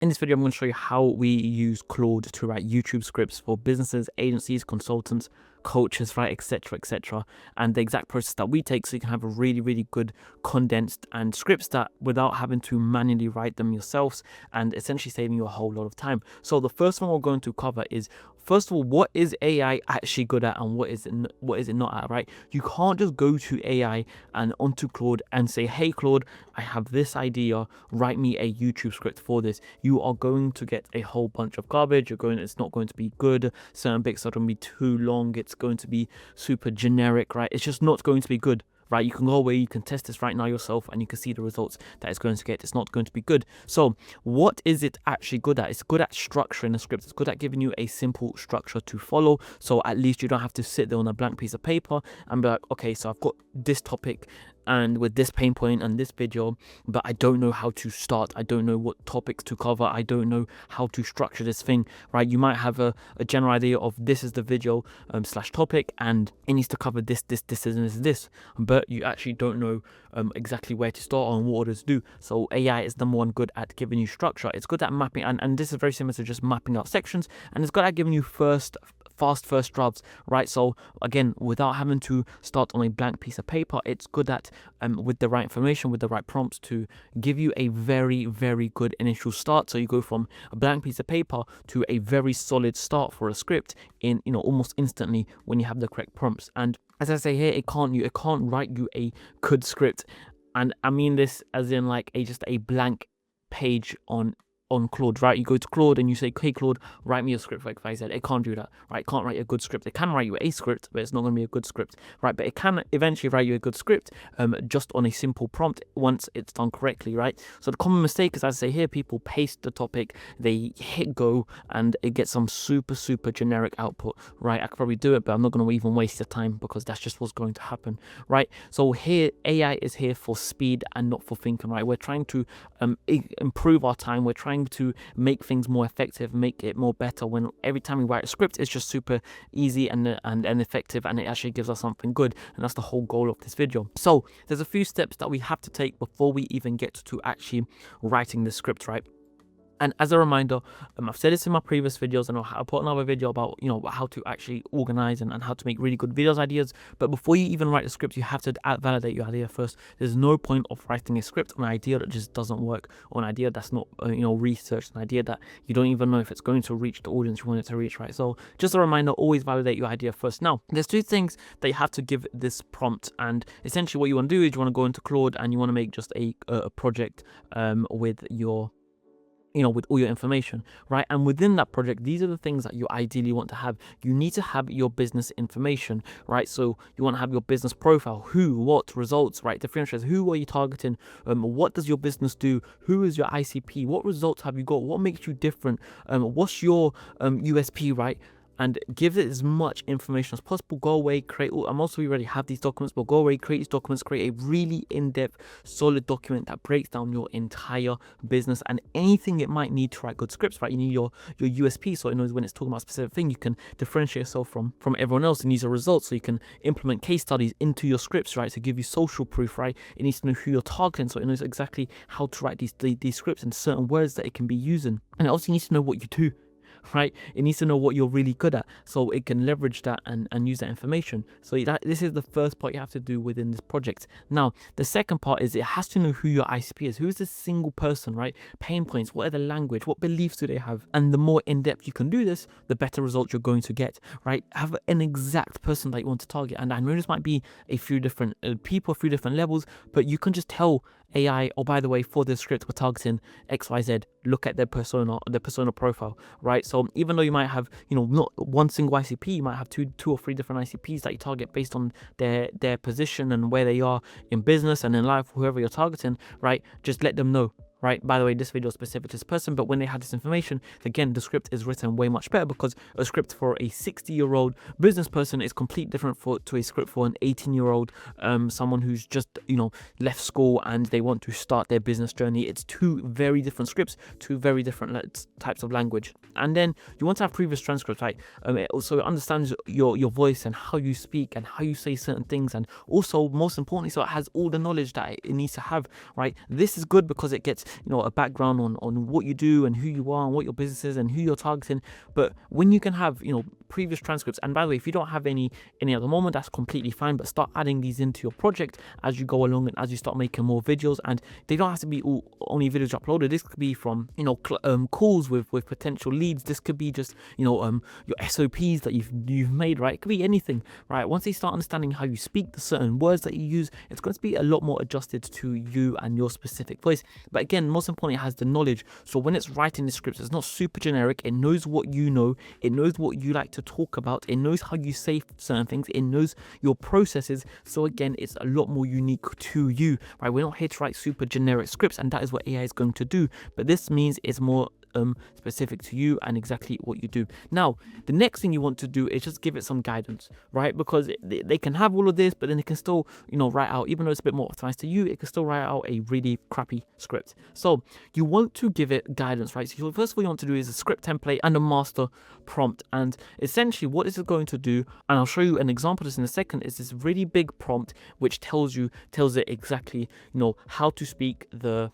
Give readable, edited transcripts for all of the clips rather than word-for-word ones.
In this video, I'm going to show you how we use Claude to write YouTube scripts for businesses, agencies, consultants, coaches, right, etc., etc. And the exact process that we take so you can have a really, really good condensed and scripts that without having to manually write them yourselves and essentially saving you a whole lot of time. So the first one we're going to cover is, first of all, what is AI actually good at and what is it not at, right? You can't just go to AI and onto Claude and say, hey Claude, I have this idea, write me a YouTube script for this. You are going to get a whole bunch of garbage. It's not going to be good. Certain bits are going to be too long. It's going to be super generic, right? It's just not going to be good. Right, you can go away, you can test this right now yourself, and you can see the results that it's going to get. It's not going to be good. So what is it actually good at? It's good at structuring a script. It's good at giving you a simple structure to follow. So at least you don't have to sit there on a blank piece of paper and be like, okay, so I've got this topic and with this pain point and this video, but I don't know how to start. I don't know what topics to cover. I don't know how to structure this thing, right? You might have a general idea of this is the video slash topic and it needs to cover this, and this, but you actually don't know exactly where to start and what orders to do. So AI is number one good at giving you structure. It's good at mapping, and this is very similar to just mapping out sections, and it's good at giving you fast first drafts, right? So again, without having to start on a blank piece of paper, it's good at with the right information, with the right prompts, to give you a very, very good initial start. So you go from a blank piece of paper to a very solid start for a script in almost instantly when you have the correct prompts. And as I say here, it can't write you a good script, and I mean this as in like just a blank page on Claude, right? You go to Claude and you say, hey Claude, write me a script for XYZ. It can't do that, right? It can't write a good script. It can write you a script, but it's not going to be a good script, right? But it can eventually write you a good script just on a simple prompt once it's done correctly, right? So the common mistake is, as I say here, people paste the topic, they hit go, and it gets some super generic output, right? I could probably do it, but I'm not going to even waste your time because that's just what's going to happen, right? So here, AI is here for speed and not for thinking, right? We're trying to improve our time. We're trying to make things more effective, make it more better. When every time we write a script, it's just super easy and effective, and it actually gives us something good. And that's the whole goal of this video. So there's a few steps that we have to take before we even get to actually writing the script, right? And as a reminder, I've said this in my previous videos, and I'll put another video about, how to actually organize and how to make really good videos ideas. But before you even write a script, you have to validate your idea first. There's no point of writing a script on an idea that just doesn't work, or an idea that's not, researched, an idea that you don't even know if it's going to reach the audience you want it to reach, right? So just a reminder, always validate your idea first. Now, there's two things that you have to give this prompt, and essentially what you want to do is you want to go into Claude and you want to make just a project with your with all your information, right? And within that project, these are the things that you ideally want to have. You need to have your business information, right? So you want to have your business profile, who, what, results, right? Differentiators, who are you targeting? What does your business do? Who is your ICP? What results have you got? What makes you different? What's your USP, right? And give it as much information as possible. Go away, create all, I'm also already have these documents, but go away, create these documents, create a really in-depth, solid document that breaks down your entire business and anything it might need to write good scripts, right? You need your USP, so when it's talking about a specific thing, you can differentiate yourself from everyone else, and use the results, so you can implement case studies into your scripts, right? To give you social proof, right? It needs to know who you're targeting, so it knows exactly how to write these scripts and certain words that it can be using. And it also needs to know what you do, right? It needs to know what you're really good at, so it can leverage that and use that information. So this is the first part you have to do within this project. Now, the second part is it has to know who your ICP is. Who is this single person, right? Pain points, what are the language, what beliefs do they have? And the more in-depth you can do this, the better results you're going to get, right? Have an exact person that you want to target. And I know this might be a few different people, a few different levels, but you can just tell AI, oh, by the way, for this script, we're targeting XYZ. Look at their persona profile, right? So even though you might have, not one single ICP, you might have two or three different ICPs that you target based on their position and where they are in business and in life, whoever you're targeting, right? Just let them know. Right, by the way, this video is specific to this person, but when they had this information, again, the script is written way much better, because a script for a 60-year-old business person is completely different to a script for an 18-year-old, someone who's just, left school and they want to start their business journey. It's two very different scripts, two very different types of language. And then you want to have previous transcripts, right? It also understands your voice and how you speak and how you say certain things, and also, most importantly, so it has all the knowledge that it needs to have, right? This is good because it gets a background on what you do and who you are and what your business is and who you're targeting. But when you can have, previous transcripts, and by the way, if you don't have any at the moment, that's completely fine, but start adding these into your project as you go along and as you start making more videos. And they don't have to be only videos uploaded. This could be from calls with potential leads. This could be just your SOPs that you've made, right? It could be anything, right? Once they start understanding how you speak, the certain words that you use, it's going to be a lot more adjusted to you and your specific voice. But again, most importantly, it has the knowledge. So when it's writing the scripts, it's not super generic. It knows what you know. It knows what you like to talk about. It knows how you say certain things. It knows your processes. So again, it's a lot more unique to you, right? We're not here to write super generic scripts, and that is what AI is going to do. But this means it's more specific to you and exactly what you do. Now, the next thing you want to do is just give it some guidance, right? Because they can have all of this, but then they can still, write out, even though it's a bit more optimized to you, it can still write out a really crappy script. So you want to give it guidance, right? So first of all, you want to do is a script template and a master prompt. And essentially what this is going to do, and I'll show you an example of this in a second, is this really big prompt which tells it exactly, how to speak,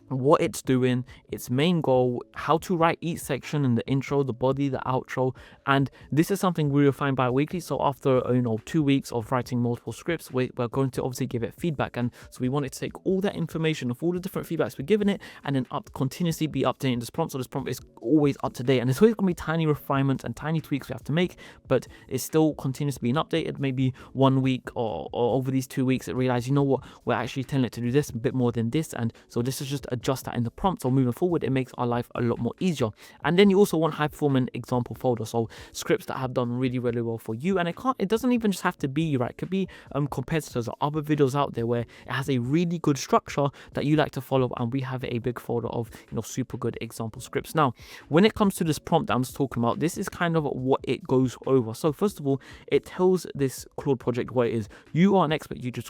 what it's doing, its main goal, how to write each section in the intro, the body, the outro. And this is something we refine bi-weekly. So after 2 weeks of writing multiple scripts, we're going to obviously give it feedback. And so we want it to take all that information of all the different feedbacks we're giving it, and then continuously be updating this prompt. So this prompt is always up to date, and there's always going to be tiny refinements and tiny tweaks we have to make, but it's still continuously being updated. Maybe 1 week or over these 2 weeks, it realized, we're actually telling it to do this a bit more than this, and so this is just adjust that in the prompt. So moving forward, it makes our life a lot more easier. And then you also want high performing example folder, so scripts that have done really, really well for you. And it doesn't even just have to be, right? It could be competitors or other videos out there where it has a really good structure that you like to follow, and we have a big folder of super good example scripts. Now, when it comes to this prompt that I'm just talking about, this is kind of what it goes over. So first of all, it tells this Claude project what it is. You are an expert YouTube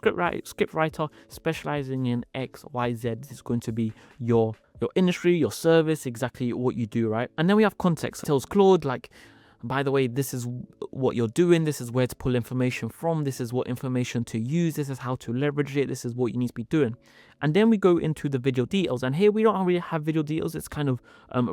script writer specializing in XYZ. This is going to be your industry, your service, exactly what you do, right? And then we have context. It tells Claude, like, by the way, this is what you're doing, this is where to pull information from, this is what information to use, this is how to leverage it, this is what you need to be doing. And then we go into the video details, and here we don't really have video details. It's kind of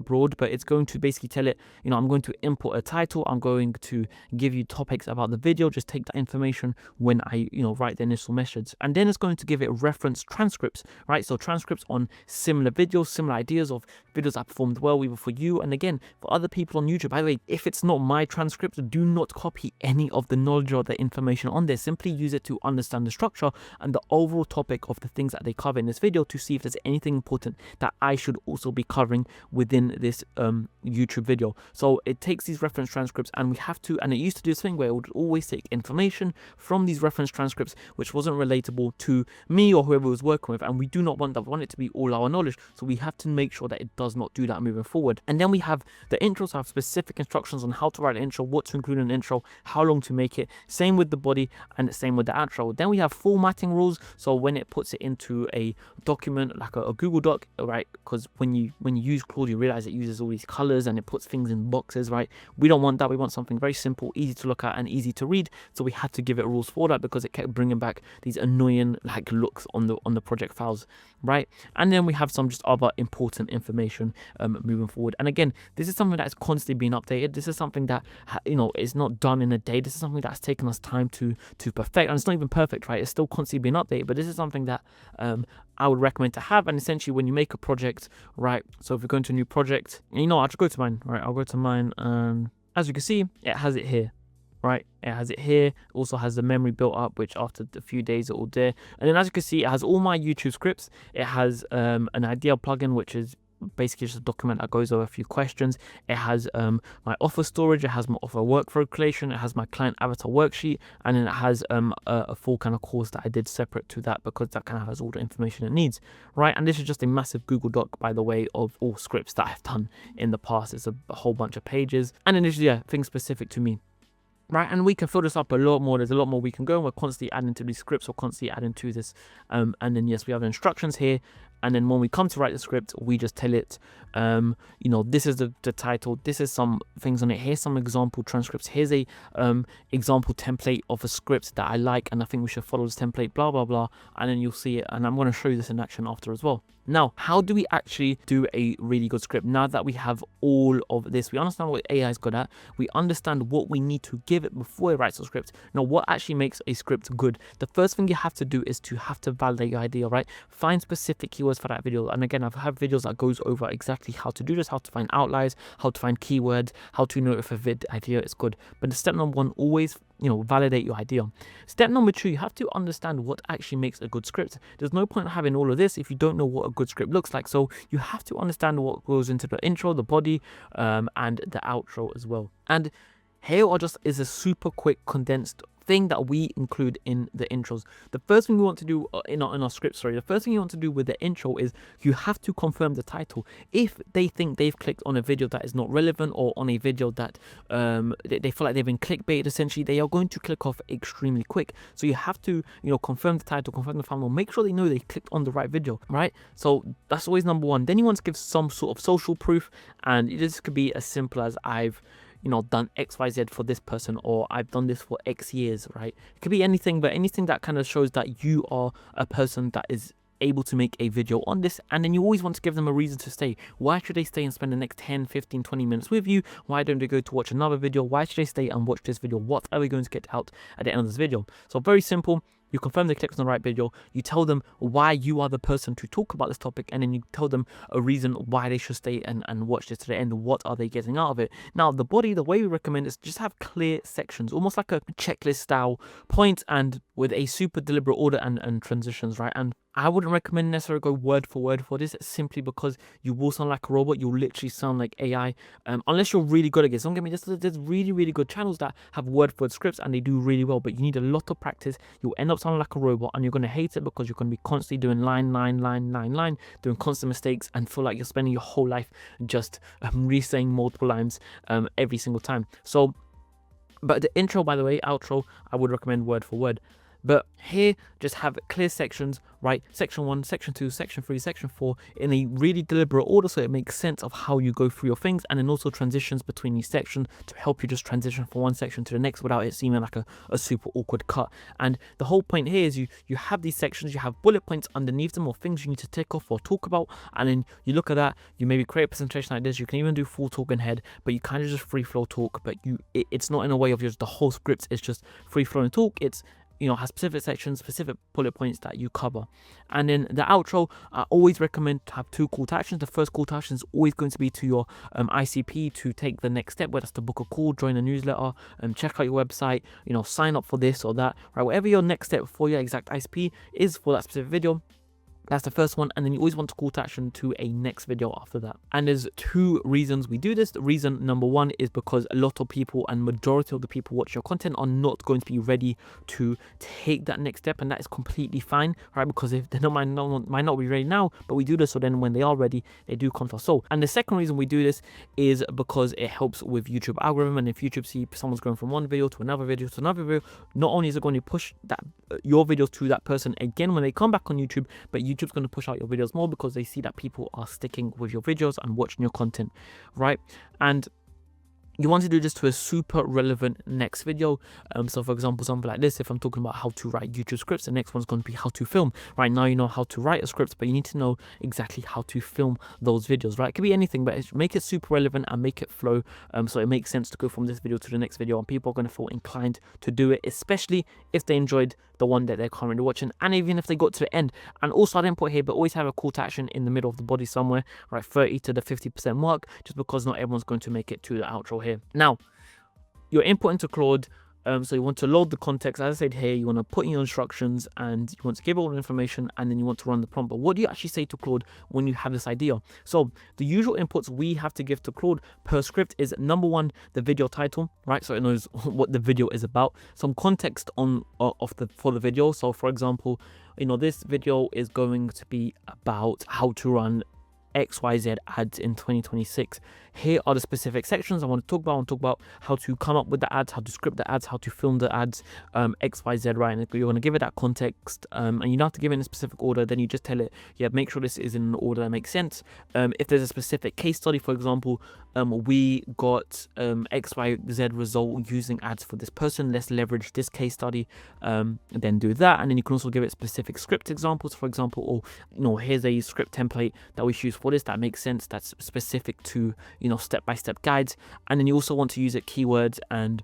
broad, but it's going to basically tell it, I'm going to import a title, I'm going to give you topics about the video, just take that information when I write the initial message. And then it's going to give it reference transcripts, right? So transcripts on similar videos, similar ideas of videos that performed well either for you and again for other people on YouTube. By the way, if it's not my transcript, do not copy any of the knowledge or the information on there. Simply use it to understand the structure and the overall topic of the things that they cover in this video, to see if there's anything important that I should also be covering within this YouTube video. So it takes these reference transcripts, and we have to, and it used to do this thing where it would always take information from these reference transcripts which wasn't relatable to me or whoever was working with, and we do not want that. We want it to be all our knowledge, so we have to make sure that it does not do that moving forward. And then we have the intros, have specific instructions on how to write an intro, what to include in an intro, how long to make it, same with the body and same with the outro. Then we have formatting rules, so when it puts it into a document like a Google Doc, right? Because when you use Claude, you realize it uses all these colors and it puts things in boxes, right? We don't want that. We want something very simple, easy to look at and easy to read. So we had to give it rules for that, because it kept bringing back these annoying looks on the project files, right? And then we have some just other important information moving forward. And again, this is something that is constantly being updated. This is something that is not done in a day. This is something that's taken us time to perfect, and it's not even perfect, right? It's still constantly being updated, but this is something that I would recommend to have. And essentially, when you make a project, right? So if you're going to a new project, I'll just go to mine, right? I'll go to mine, and as you can see, it has it here, right? It has it here. It also has the memory built up, which after a few days it will there. And then as you can see, it has all my YouTube scripts. It has an idea plugin, which is basically just a document that goes over a few questions. It has my offer storage, it has my offer workflow creation, it has my client avatar worksheet, and then it has a full kind of course that I did separate to that, because that kind of has all the information it needs, right? And this is just a massive Google Doc, by the way, of all scripts that I've done in the past. It's a whole bunch of pages, and then it's things specific to me. Right, and we can fill this up a lot more. There's a lot more we can go, and we're constantly adding to these scripts, or constantly adding to this. And then yes, we have the instructions here. And then when we come to write the script, we just tell it, this is the title. This is some things on it. Here's some example transcripts. Here's a example template of a script that I like, and I think we should follow this template. Blah blah blah. And then you'll see it. And I'm going to show you this in action after as well. Now, how do we actually do a really good script? Now that we have all of this, we understand what AI is good at, we understand what we need to give it before it writes a script. Now, what actually makes a script good? The first thing you have to do is to have to validate your idea, right? Find specific keywords for that video. And again, I've had videos that goes over exactly how to do this, how to find outliers, how to find keywords, how to know if a idea is good. But the step number one, always validate your idea. Step number two, you have to understand what actually makes a good script. There's no point having all of this if you don't know what a good script looks like. So you have to understand what goes into the intro, the body, and the outro as well. And here is a super quick condensed thing that we include in the intros. The first thing we want to do in our script, the first thing you want to do with the intro is you have to confirm the title. If they think they've clicked on a video that is not relevant, or on a video that they feel like they've been clickbaited, essentially, they are going to click off extremely quick. So you have to confirm the title, confirm the thumbnail, make sure they know they clicked on the right video, right? So that's always number one. Then you want to give some sort of social proof, and this could be as simple as I've done XYZ for this person, or I've done this for X years, right? It could be anything, but anything that kind of shows that you are a person that is able to make a video on this. And then you always want to give them a reason to stay. Why should they stay and spend the next 10, 15, 20 minutes with you? Why don't they go to watch another video? Why should they stay and watch this video? What are we going to get out at the end of this video? So very simple. You confirm they clicked on the right video, you tell them why you are the person to talk about this topic, and then you tell them a reason why they should stay and watch this to the end. What are they getting out of it? Now, the body, the way we recommend is just have clear sections, almost like a checklist style point, and with a super deliberate order and transitions, right? And I wouldn't recommend necessarily go word for word for this, simply because you will sound like a robot. You'll literally sound like AI, unless you're really good at this. Don't get me, there's really, really good channels that have word for word scripts and they do really well, but you need a lot of practice. You'll end up sounding like a robot, and you're going to hate it because you're going to be constantly doing line, doing constant mistakes, and feel like you're spending your whole life just re-saying multiple lines every single time. So, but the intro, by the way, outro, I would recommend word for word. But here, just have clear sections, right? Section 1, Section 2, Section 3, Section 4 in a really deliberate order, so it makes sense of how you go through your things, and then also transitions between each section to help you just transition from one section to the next without it seeming like a super awkward cut. And the whole point here is you have these sections, you have bullet points underneath them, or things you need to tick off or talk about, and then you look at that, you maybe create a presentation like this. You can even do full talk and head, but you kind of just free flow talk, but it's not in a way of just the whole script, it's just free flowing talk. It's has specific sections, specific bullet points that you cover. And then the outro, I always recommend to have 2 call to actions. The first call to action is always going to be to your ICP to take the next step, whether that's to book a call, join a newsletter, check out your website, sign up for this or that, right? Whatever your next step for your exact ICP is for that specific video, that's the first one. And then you always want to call to action to a next video after that. And there's 2 reasons we do this. The reason number 1 is because a lot of people, and majority of the people watch your content, are not going to be ready to take that next step, and that is completely fine, right? Because if they might not be ready now, but we do this so then when they are ready, they do come to us. So, and the second reason we do this is because it helps with YouTube algorithm. And if YouTube see someone's going from one video to another video to another video, not only is it going to push that your videos to that person again when they come back on YouTube, but YouTube's going to push out your videos more because they see that people are sticking with your videos and watching your content, right? And you want to do this to a super relevant next video. So for example, something like this, if I'm talking about how to write YouTube scripts, the next one's going to be how to film. Right now you know how to write a script, but you need to know exactly how to film those videos, right? It could be anything, but make it super relevant and make it flow, so it makes sense to go from this video to the next video, and people are going to feel inclined to do it, especially if they enjoyed the one that they're currently watching, and even if they got to the end. And also, I didn't put here, but always have a call to action in the middle of the body somewhere, right? 30 to the 50% mark, just because not everyone's going to make it to the outro here. Now, your input into Claude, so you want to load the context. As I said here, you want to put in your instructions and you want to give all the information, and then you want to run the prompt. But what do you actually say to Claude when you have this idea? So the usual inputs we have to give to Claude per script is number 1, the video title, right? So it knows what the video is about. Some context for the video. So for example, this video is going to be about how to run XYZ ads in 2026. here are the specific sections I want to talk about. I want to talk about how to come up with the ads, how to script the ads, how to film the ads, XYZ, right? And you're going to give it that context, and you don't have to give it in a specific order. Then you just tell it, yeah, make sure this is in an order that makes sense. If there's a specific case study, for example, we got XYZ result using ads for this person, let's leverage this case study, then do that. And then you can also give it specific script examples, for example, or here's a script template that we choose for this that makes sense, that's specific to step-by-step guides. And then you also want to use it keywords and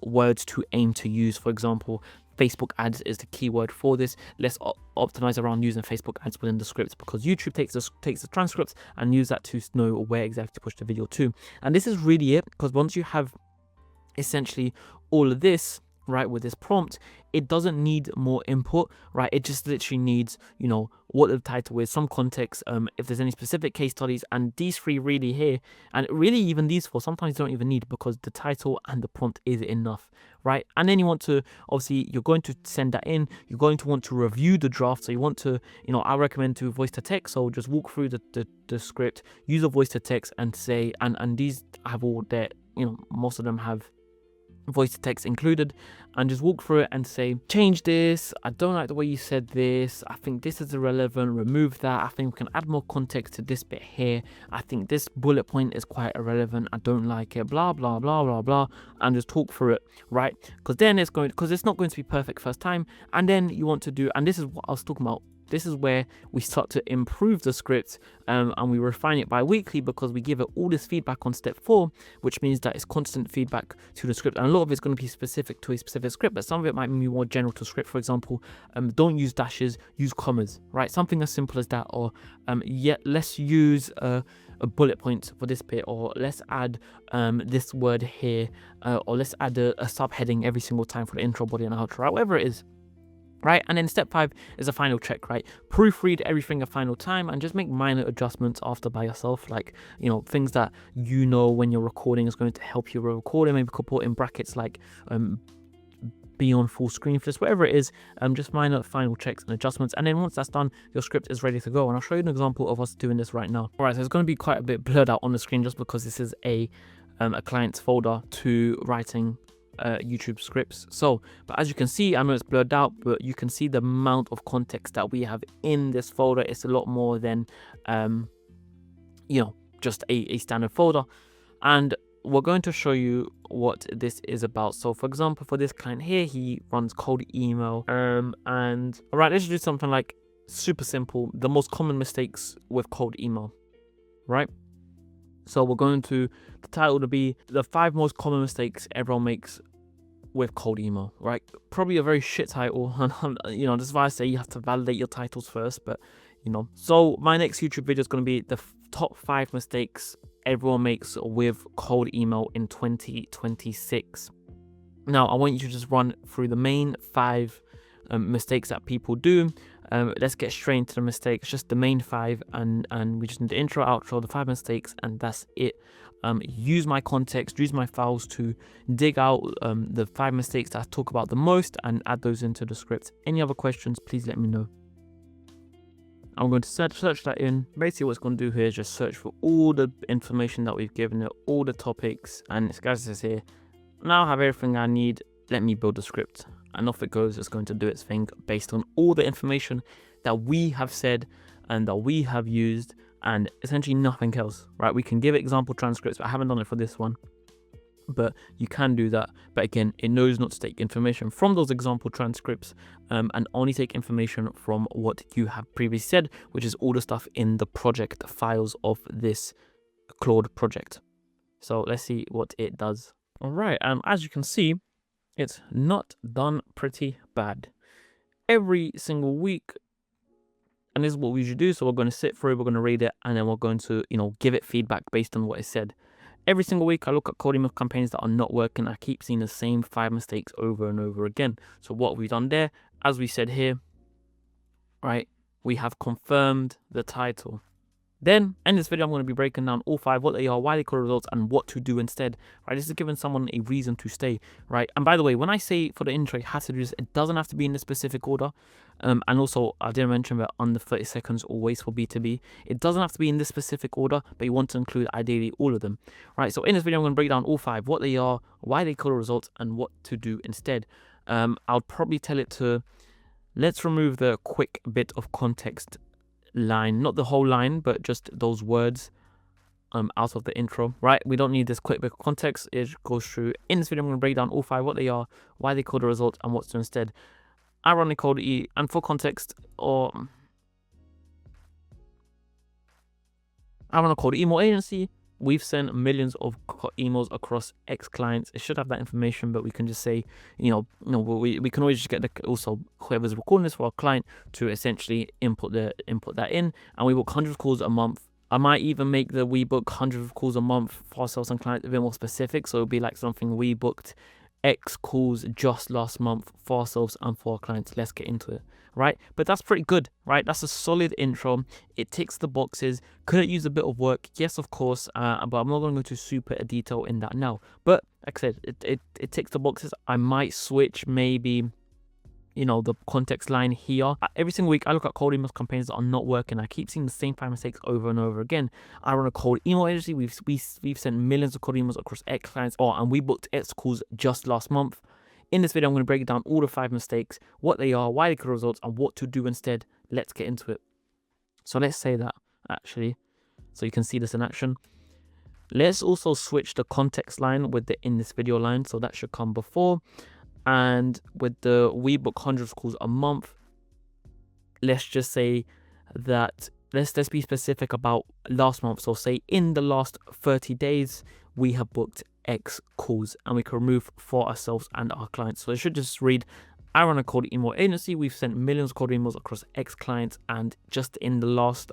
words to aim to use. For example, Facebook ads is the keyword for this. Let's optimize around using Facebook ads within the scripts, because YouTube takes the transcripts and use that to know where exactly to push the video to. And this is really it, because once you have essentially all of this, right, with this prompt, it doesn't need more input, right? It just literally needs, what the title is, some context, if there's any specific case studies, and these three really here, and really even these four, sometimes you don't even need, because the title and the prompt is enough, right? And then you want to, obviously, you're going to send that in, you're going to want to review the draft, so you want to, I recommend to voice to text, so just walk through the script, use a voice to text and say, and these have all that, most of them have voice to text included, and just walk through it and say, change this, I don't like the way you said this, I think this is irrelevant, remove that, I think we can add more context to this bit here, I think this bullet point is quite irrelevant, I don't like it, blah blah blah blah blah, and just talk through it, right? Because it's not going to be perfect first time, and then you want to do, and this is what I was talking about, this is where we start to improve the script, and we refine it bi-weekly, because we give it all this feedback on step 4, which means that it's constant feedback to the script. And a lot of it's going to be specific to a specific script, but some of it might be more general to script. For example, don't use dashes, use commas, right? Something as simple as that. Or let's use a bullet point for this bit, or let's add this word here, or let's add a subheading every single time for the intro, body, and outro, right? Whatever it is. Right, and then step 5 is a final check, right? Proofread everything a final time and just make minor adjustments after by yourself, like, things that when you're recording is going to help you recording. Maybe put in brackets like be on full screen for this, whatever it is, just minor final checks and adjustments. And then once that's done, your script is ready to go. And I'll show you an example of us doing this right now. All right, so it's going to be quite a bit blurred out on the screen just because this is a client's folder to writing YouTube scripts. So, but as you can see, I know it's blurred out, but you can see the amount of context that we have in this folder. It's a lot more than just a standard folder, and we're going to show you what this is about. So for example, for this client here, he runs cold email, and all right, let's do something like super simple, the most common mistakes with cold email, right? So we're going to, the title to be the 5 most common mistakes everyone makes with cold email, right? Probably a very shit title. This is why I say you have to validate your titles first, but So my next YouTube video is going to be the top 5 mistakes everyone makes with cold email in 2026. Now, I want you to just run through the main 5 mistakes that people do. Let's get straight into the mistakes, just the main 5, and we just need the intro, outro, the 5 mistakes, and that's it. Use my context, use my files to dig out the 5 mistakes that I talk about the most and add those into the script. Any other questions, please let me know. I'm going to search that in. Basically what it's going to do here is just search for all the information that we've given it, all the topics, and this guy says here, now I have everything I need, let me build a script. And off it goes. It's going to do its thing based on all the information that we have said and that we have used, and essentially nothing else, right? We can give example transcripts, but I haven't done it for this one, but you can do that. But again, it knows not to take information from those example transcripts, and only take information from what you have previously said, which is all the stuff in the project files of this Claude project. So let's see what it does. All right, as you can see, it's not done pretty bad. Every single week, and this is what we usually do, so we're going to sit through, we're going to read it, and then we're going to, give it feedback based on what it said. Every single week, I look at cold email campaigns that are not working. I keep seeing the same 5 mistakes over and over again. So what we've done there, as we said here, right, we have confirmed the title. Then, in this video, I'm going to be breaking down all 5, what they are, why they call results, and what to do instead, right? This is giving someone a reason to stay, right? And by the way, when I say for the intro, you have to do this, it doesn't have to be in a specific order. And also, I didn't mention about under 30 seconds always for B2B. It doesn't have to be in this specific order, but you want to include ideally all of them, right? So in this video, I'm going to break down all 5, what they are, why they call the results, and what to do instead. I'll probably tell it to, let's remove the quick bit of context line, not the whole line, but just those words out of the intro, right? We don't need this quick bit of context. It goes through. In this video, I'm going to break down all 5, what they are, why they call the result, and what to do instead. I run a Claude E, and for context, I run a Claude email agency. We've sent millions of emails across X clients. It should have that information, but we can just say, we can always just get also whoever's recording this for our client to essentially input that in, and we book hundreds of calls a month. I might even make the we book hundreds of calls a month for ourselves and clients a bit more specific. So it'll be like something we booked X calls just last month for ourselves and for our clients. Let's get into it, right? But that's pretty good, right? That's a solid intro. It ticks the boxes. Could it use a bit of work? Yes, of course, but I'm not going to go into super detail in that now. But like I said, it ticks the boxes. I might switch maybe, the context line here. Every single week, I look at cold email campaigns that are not working. I keep seeing the same 5 mistakes over and over again. I run a cold email agency. We've sent millions of cold emails across X clients, and we booked X calls just last month. In this video, I'm going to break down all the 5 mistakes, what they are, why they call results, and what to do instead. Let's get into it. So let's say that, actually, so you can see this in action. Let's also switch the context line with the in this video line, so that should come before. And with the we book hundreds of calls a month, let's just say that let's be specific about last month. So say in the last 30 days, we have booked X calls, and we can remove for ourselves and our clients. So it should just read, I run a cold email agency. We've sent millions of cold emails across X clients, and just in the last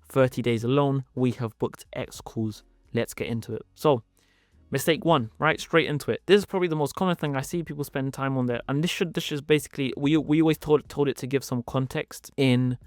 30 days alone, we have booked X calls. Let's get into it. So mistake 1, right? Straight into it. This is probably the most common thing I see people spend time on there. And this is basically, we always told it to give some context in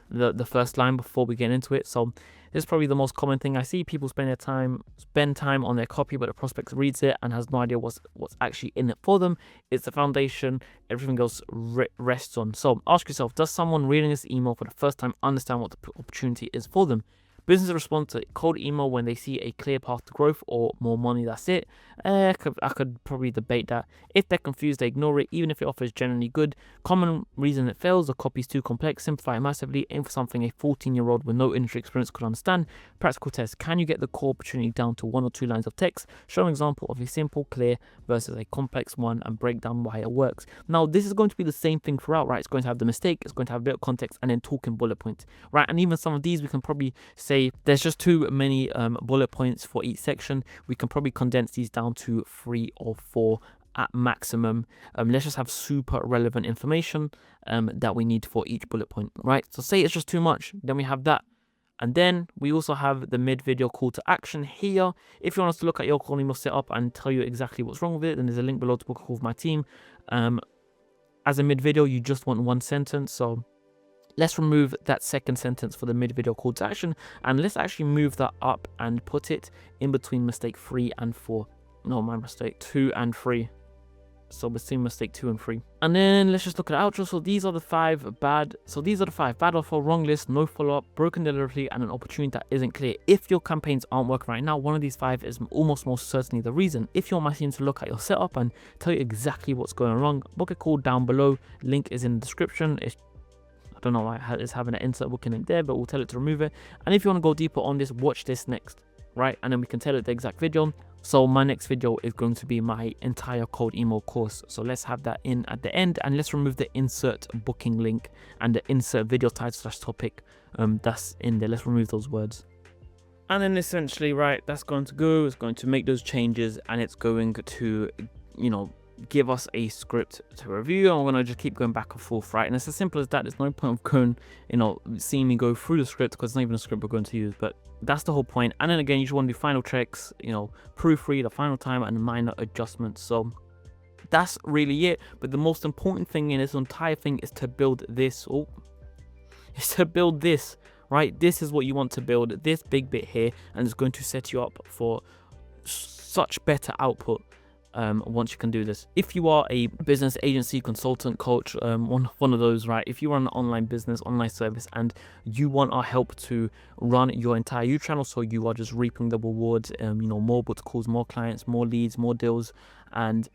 the first line before we get into it. So this is probably the most common thing I see people spend time on their copy, but the prospect reads it and has no idea what's actually in it for them. It's the foundation. Everything else rests on. So ask yourself, does someone reading this email for the first time understand what the opportunity is for them? Businesses respond to cold email when they see a clear path to growth or more money. That's it. I could probably debate that. If they're confused, they ignore it, even if your offer is generally good. Common reason it fails: the copy is too complex. Simplify it massively. Aim for something a 14-year-old with no industry experience could understand. Practical test: can you get the core opportunity down to 1 or 2 lines of text? Show an example of a simple, clear versus a complex one, and break down why it works. Now, this is going to be the same thing throughout, right? It's going to have the mistake, it's going to have a bit of context, and then talk in bullet points, right? And even some of these we can probably say there's just too many bullet points for each section. We can probably condense these down to 3 or 4 at maximum. Let's just have super relevant information that we need for each bullet point, right? So say it's just too much, then we have that. And then we also have the mid-video call to action here. If you want us to look at your call email setup and tell you exactly what's wrong with it, then there's a link below to book a call with my team. As a mid-video, you just want 1 sentence, so let's remove that second sentence for the mid-video call to action, and let's actually move that up and put it in between mistake 3 and 4. No, my mistake 2 and 3. So between mistake 2 and 3. And then let's just look at the outro. So these are the 5 bad. So these are the 5 bad offer, wrong list, no follow-up, broken delivery, and an opportunity that isn't clear. If your campaigns aren't working right now, one of these 5 is almost most certainly the reason. If you want my team to look at your setup and tell you exactly what's going wrong, book a call down below. Link is in the description. I don't know why it's having an insert booking link there, but we'll tell it to remove it. And if you want to go deeper on this, watch this next, right? And then we can tell it the exact video. So my next video is going to be my entire cold email course. So let's have that in at the end, and let's remove the insert booking link and the insert video title / topic that's in there. Let's remove those words. And then essentially, right, that's going to go. It's going to make those changes, and it's going to, give us a script to review, and we're going to just keep going back and forth, right? And it's as simple as that. There's no point of going, seeing me go through the script, because it's not even a script we're going to use, but that's the whole point. And then again, you just want to do final checks, proofread the final time and minor adjustments. So that's really it. But the most important thing in this entire thing is to build this. Right? This is what you want to build, this big bit here, and it's going to set you up for such better output. once you can do this. If you are a business agency, consultant, coach, one of those, right? If you run an online business, online service, and you want our help to run your entire YouTube channel, so you are just reaping the rewards, more booked calls, more clients, more leads, more deals, and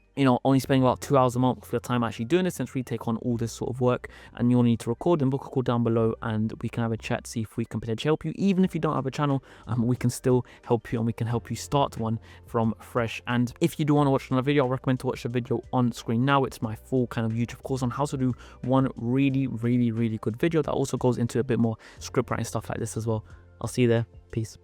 only spending about 2 hours a month of your time actually doing this, since we take on all this sort of work, and you'll need to record, and book a call down below, and we can have a chat, see if we can potentially help you. Even if you don't have a channel, we can still help you, and we can help you start one from fresh. And if you do want to watch another video, I recommend to watch the video on screen now. It's my full kind of YouTube course on how to do one really good video that also goes into a bit more script writing stuff like this as well. I'll see you there. Peace.